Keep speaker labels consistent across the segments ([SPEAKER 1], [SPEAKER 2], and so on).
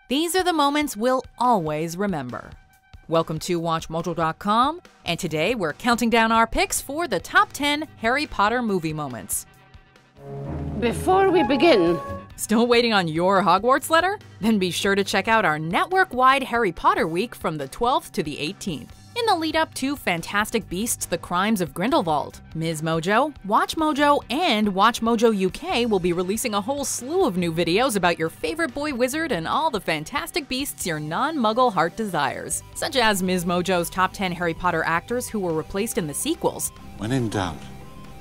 [SPEAKER 1] These are the moments we'll always remember. Welcome to WatchMojo.com, and today we're counting down our picks for the top 10 Harry Potter movie moments.
[SPEAKER 2] Before we begin,
[SPEAKER 1] Still waiting on your Hogwarts letter? Then be sure to check out our network-wide Harry Potter week from the 12th to the 18th. In the lead-up to Fantastic Beasts: The Crimes of Grindelwald, Ms. Mojo, WatchMojo, and WatchMojo UK will be releasing a whole slew of new videos about your favorite boy wizard and all the fantastic beasts your non-muggle heart desires, such as Ms. Mojo's top 10 Harry Potter actors who were replaced in the sequels.
[SPEAKER 3] When in doubt,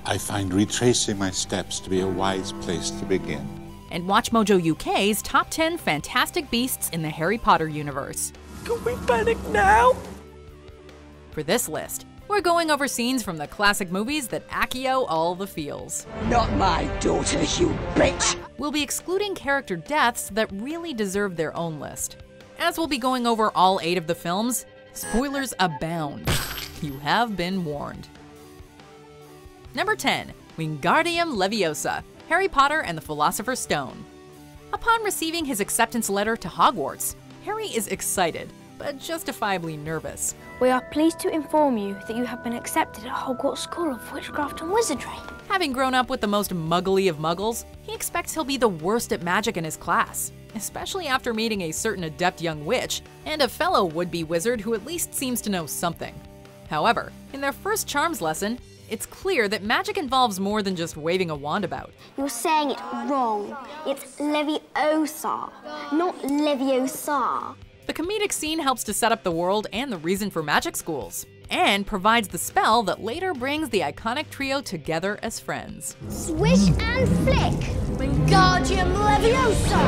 [SPEAKER 3] I find retracing my steps to be a wise place to begin.
[SPEAKER 1] And WatchMojo UK's top 10 fantastic beasts in the Harry Potter universe.
[SPEAKER 4] Can we panic now?
[SPEAKER 1] For this list, we're going over scenes from the classic movies that Accio all the feels.
[SPEAKER 4] Not my daughter, you bitch!
[SPEAKER 1] We'll be excluding character deaths that really deserve their own list. As we'll be going over all 8 of the films, spoilers abound. You have been warned. Number 10, Wingardium Leviosa, Harry Potter and the Philosopher's Stone. Upon receiving his acceptance letter to Hogwarts, Harry is excited, but justifiably nervous.
[SPEAKER 5] We are pleased to inform you that you have been accepted at Hogwarts School of Witchcraft and Wizardry. Having
[SPEAKER 1] grown up with the most muggly of muggles, he expects he'll be the worst at magic in his class, especially after meeting a certain adept young witch and a fellow would-be wizard who at least seems to know something. However, in their first charms lesson, it's clear that magic involves more than just waving a wand about.
[SPEAKER 5] You're saying it wrong. It's Leviosa, not Leviosa.
[SPEAKER 1] The comedic scene helps to set up the world and the reason for magic schools, and provides the spell that later brings the iconic trio together as friends.
[SPEAKER 5] Swish and flick! Wingardium Leviosa!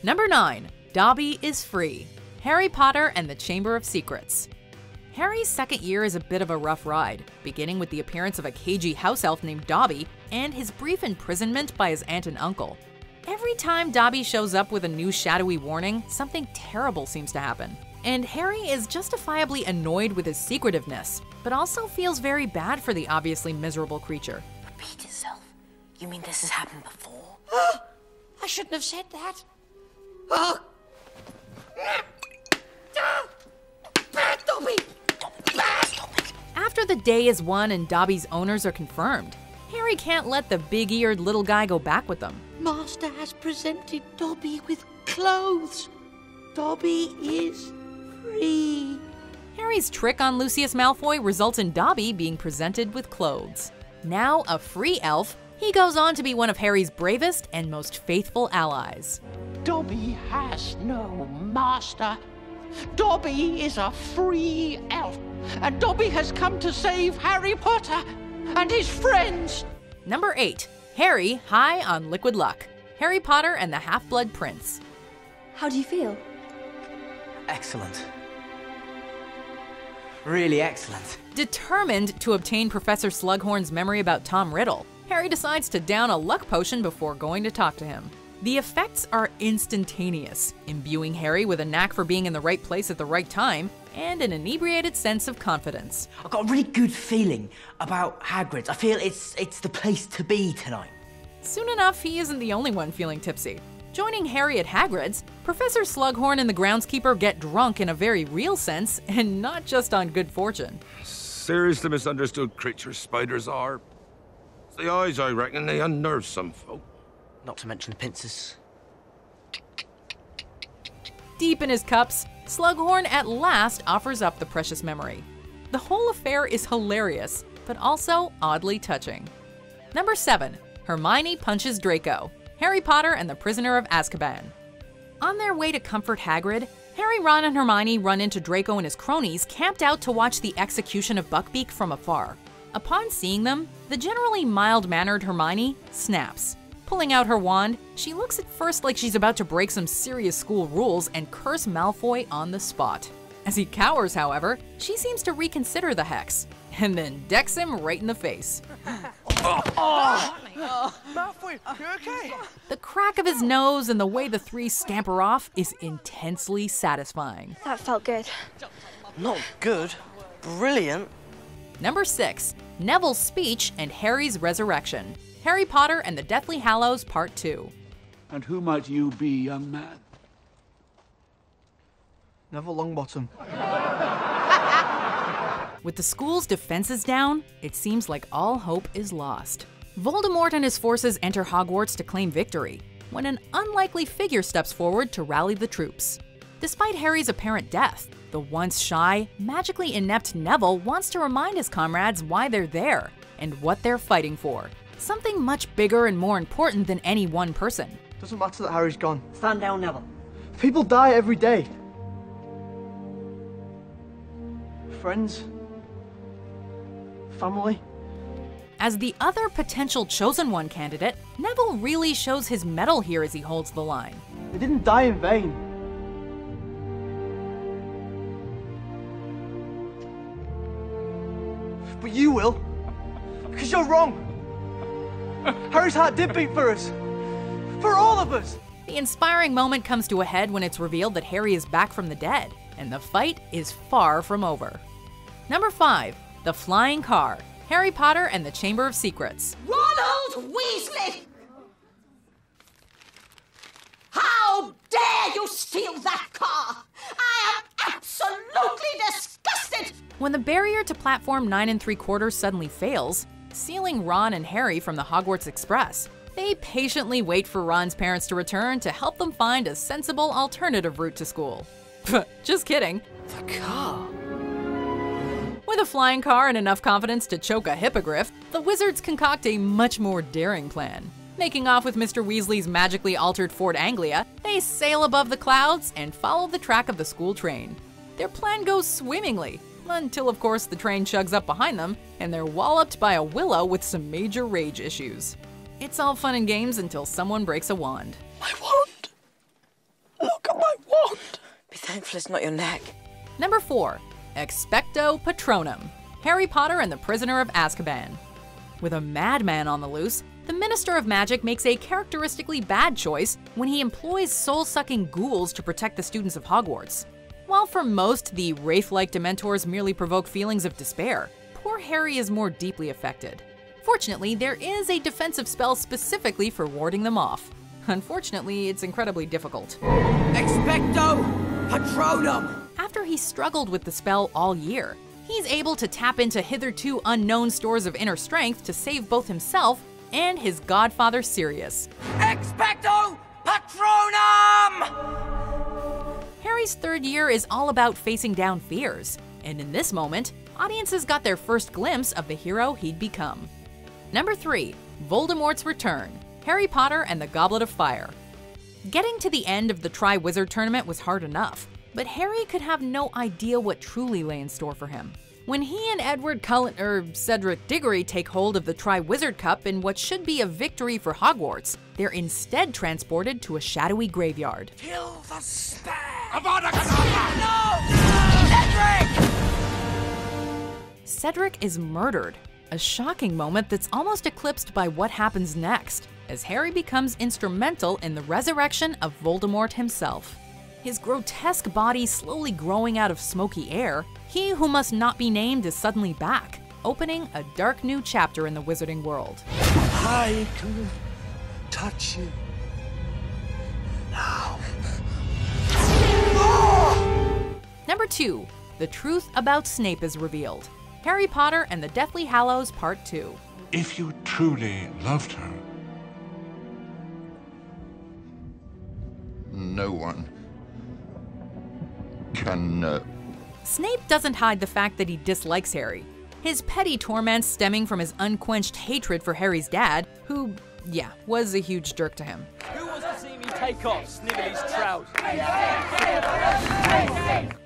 [SPEAKER 1] Number 9. Dobby is free. Harry Potter and the Chamber of Secrets. Harry's second year is a bit of a rough ride, beginning with the appearance of a cagey house elf named Dobby and his brief imprisonment by his aunt and uncle. Every time Dobby shows up with a new shadowy warning, something terrible seems to happen. And Harry is justifiably annoyed with his secretiveness, but also feels very bad for the obviously miserable creature.
[SPEAKER 6] Repeat itself. You mean this has happened before?
[SPEAKER 4] I shouldn't have said that. Oh. Dobby!
[SPEAKER 6] Stop it.
[SPEAKER 1] After the day is won and Dobby's owners are confirmed, Harry can't let the big-eared little guy go back with them.
[SPEAKER 4] Master has presented Dobby with clothes. Dobby is free.
[SPEAKER 1] Harry's trick on Lucius Malfoy results in Dobby being presented with clothes. Now a free elf, he goes on to be one of Harry's bravest and most faithful allies.
[SPEAKER 4] Dobby has no master. Dobby is a free elf, and Dobby has come to save Harry Potter and his friends.
[SPEAKER 1] Number 8. Harry high on liquid luck. Harry Potter and the Half-Blood Prince.
[SPEAKER 5] How do you feel?
[SPEAKER 7] Excellent. Really excellent.
[SPEAKER 1] Determined to obtain Professor Slughorn's memory about Tom Riddle, Harry decides to down a luck potion before going to talk to him. The effects are instantaneous, imbuing Harry with a knack for being in the right place at the right time and an inebriated sense of confidence.
[SPEAKER 7] I've got a really good feeling about Hagrid's. I feel it's the place to be tonight.
[SPEAKER 1] Soon enough, he isn't the only one feeling tipsy. Joining Harry at Hagrid's, Professor Slughorn and the groundskeeper get drunk in a very real sense, and not just on good fortune.
[SPEAKER 8] Seriously misunderstood creatures spiders are. It's the eyes, I reckon, they unnerve some folk.
[SPEAKER 7] Not to mention the pincers.
[SPEAKER 1] Deep in his cups, Slughorn at last offers up the precious memory. The whole affair is hilarious, but also oddly touching. Number 7. Hermione punches Draco. Harry Potter and the Prisoner of Azkaban. On their way to comfort Hagrid, Harry, Ron, and Hermione run into Draco and his cronies camped out to watch the execution of Buckbeak from afar. Upon seeing them, the generally mild-mannered Hermione snaps. Pulling out her wand, she looks at first like she's about to break some serious school rules and curse Malfoy on the spot. As he cowers, however, she seems to reconsider the hex, and then decks him right in the face.
[SPEAKER 4] Malfoy, you okay?
[SPEAKER 1] The crack of his nose and the way the three scamper off is intensely satisfying.
[SPEAKER 5] That felt good.
[SPEAKER 7] Not good. Brilliant.
[SPEAKER 1] Number 6. Neville's speech and Harry's resurrection. Harry Potter and the Deathly Hallows Part 2.
[SPEAKER 9] And who might you be, young man?
[SPEAKER 10] Neville Longbottom.
[SPEAKER 1] With the school's defenses down, it seems like all hope is lost. Voldemort and his forces enter Hogwarts to claim victory, when an unlikely figure steps forward to rally the troops. Despite Harry's apparent death, the once shy, magically inept Neville wants to remind his comrades why they're there and what they're fighting for. Something much bigger and more important than any one person.
[SPEAKER 10] Doesn't matter that Harry's gone.
[SPEAKER 7] Stand down, Neville.
[SPEAKER 10] People die every day. Friends. Family.
[SPEAKER 1] As the other potential Chosen One candidate, Neville really shows his mettle here as he holds the line.
[SPEAKER 10] They didn't die in vain. But you will. Because you're wrong. Harry's heart did beat for us. For all of us!
[SPEAKER 1] The inspiring moment comes to a head when it's revealed that Harry is back from the dead, and the fight is far from over. Number 5. The Flying Car. Harry Potter and the Chamber of Secrets.
[SPEAKER 6] Ronald Weasley! How dare you steal that car! I am absolutely disgusted!
[SPEAKER 1] When the barrier to platform 9 3/4 suddenly fails, sealing Ron and Harry from the Hogwarts Express, they patiently wait for Ron's parents to return to help them find a sensible alternative route to school. Just kidding.
[SPEAKER 6] The car?
[SPEAKER 1] With a flying car and enough confidence to choke a hippogriff, the wizards concoct a much more daring plan. Making off with Mr. Weasley's magically altered Ford Anglia, they sail above the clouds and follow the track of the school train. Their plan goes swimmingly, until of course the train chugs up behind them and they're walloped by a willow with some major rage issues. It's all fun and games until someone breaks a wand.
[SPEAKER 6] My wand! Look at my wand! Be thankful it's not your neck.
[SPEAKER 1] Number 4. Expecto Patronum. Harry Potter and the Prisoner of Azkaban. With a madman on the loose, the Minister of Magic makes a characteristically bad choice when he employs soul-sucking ghouls to protect the students of Hogwarts. While for most, the wraith-like Dementors merely provoke feelings of despair, poor Harry is more deeply affected. Fortunately, there is a defensive spell specifically for warding them off. Unfortunately, it's incredibly difficult.
[SPEAKER 7] Expecto Patronum!
[SPEAKER 1] After he struggled with the spell all year, he's able to tap into hitherto unknown stores of inner strength to save both himself and his godfather Sirius.
[SPEAKER 7] Expecto Patronum!
[SPEAKER 1] Harry's third year is all about facing down fears, and in this moment, audiences got their first glimpse of the hero he'd become. Number 3. Voldemort's Return. Harry Potter and the Goblet of Fire. Getting to the end of the Tri-Wizard Tournament was hard enough, but Harry could have no idea what truly lay in store for him. When he and Cedric Diggory take hold of the Tri-Wizard Cup in what should be a victory for Hogwarts, they're instead transported to a shadowy graveyard.
[SPEAKER 7] Kill the spare!
[SPEAKER 8] Avada Kedavra!
[SPEAKER 7] No! Cedric!
[SPEAKER 1] Cedric is murdered, a shocking moment that's almost eclipsed by what happens next, as Harry becomes instrumental in the resurrection of Voldemort himself. His grotesque body slowly growing out of smoky air, he who must not be named is suddenly back, opening a dark new chapter in the wizarding world.
[SPEAKER 9] I can touch you now.
[SPEAKER 1] Number 2. The truth about Snape is revealed. Harry Potter and the Deathly Hallows Part 2.
[SPEAKER 3] If you truly loved her,
[SPEAKER 8] No one can know.
[SPEAKER 1] Snape doesn't hide the fact that he dislikes Harry. His petty torments stemming from his unquenched hatred for Harry's dad, who, was a huge jerk to him.
[SPEAKER 11] Who wants to see me take off Snivelly's trousers?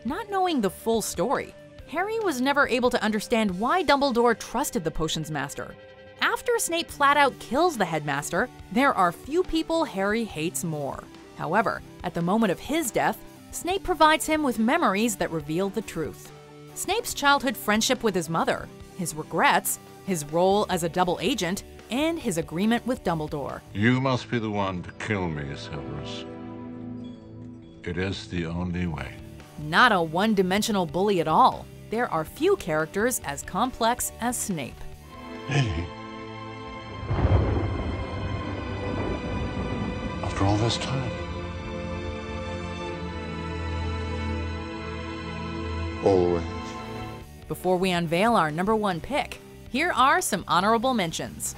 [SPEAKER 1] Not knowing the full story, Harry was never able to understand why Dumbledore trusted the potions master. After Snape flat out kills the headmaster, there are few people Harry hates more. However, at the moment of his death, Snape provides him with memories that reveal the truth. Snape's childhood friendship with his mother, his regrets, his role as a double agent, and his agreement with Dumbledore.
[SPEAKER 3] you must be the one to kill me, Severus. It is the only way.
[SPEAKER 1] Not a one-dimensional bully at all. There are few characters as complex as Snape.
[SPEAKER 3] Lily. A After all this time. Always.
[SPEAKER 1] Before we unveil our number 1 pick, here are some honorable mentions.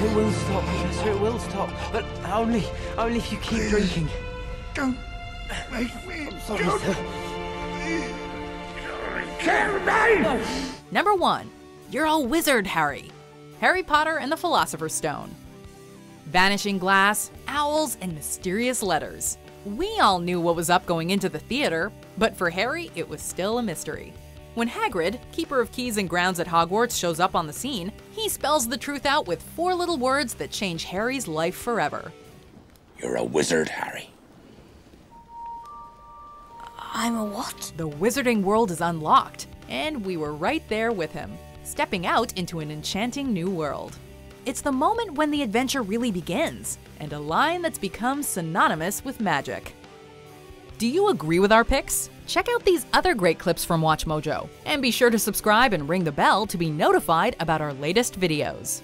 [SPEAKER 7] It will stop, Professor, it will stop. But only if you keep drinking.
[SPEAKER 9] Don't make me.
[SPEAKER 7] I'm sorry, sir.
[SPEAKER 9] Kill me!
[SPEAKER 7] No.
[SPEAKER 1] Number 1. You're a wizard, Harry. Harry Potter and the Philosopher's Stone. Vanishing glass, owls, and mysterious letters. We all knew what was up going into the theater, but for Harry, it was still a mystery. When Hagrid, keeper of keys and grounds at Hogwarts, shows up on the scene, he spells the truth out with 4 little words that change Harry's life forever.
[SPEAKER 12] You're a wizard, Harry.
[SPEAKER 5] I'm a what?
[SPEAKER 1] The wizarding world is unlocked, and we were right there with him, stepping out into an enchanting new world. It's the moment when the adventure really begins, and a line that's become synonymous with magic. Do you agree with our picks? Check out these other great clips from WatchMojo, and be sure to subscribe and ring the bell to be notified about our latest videos.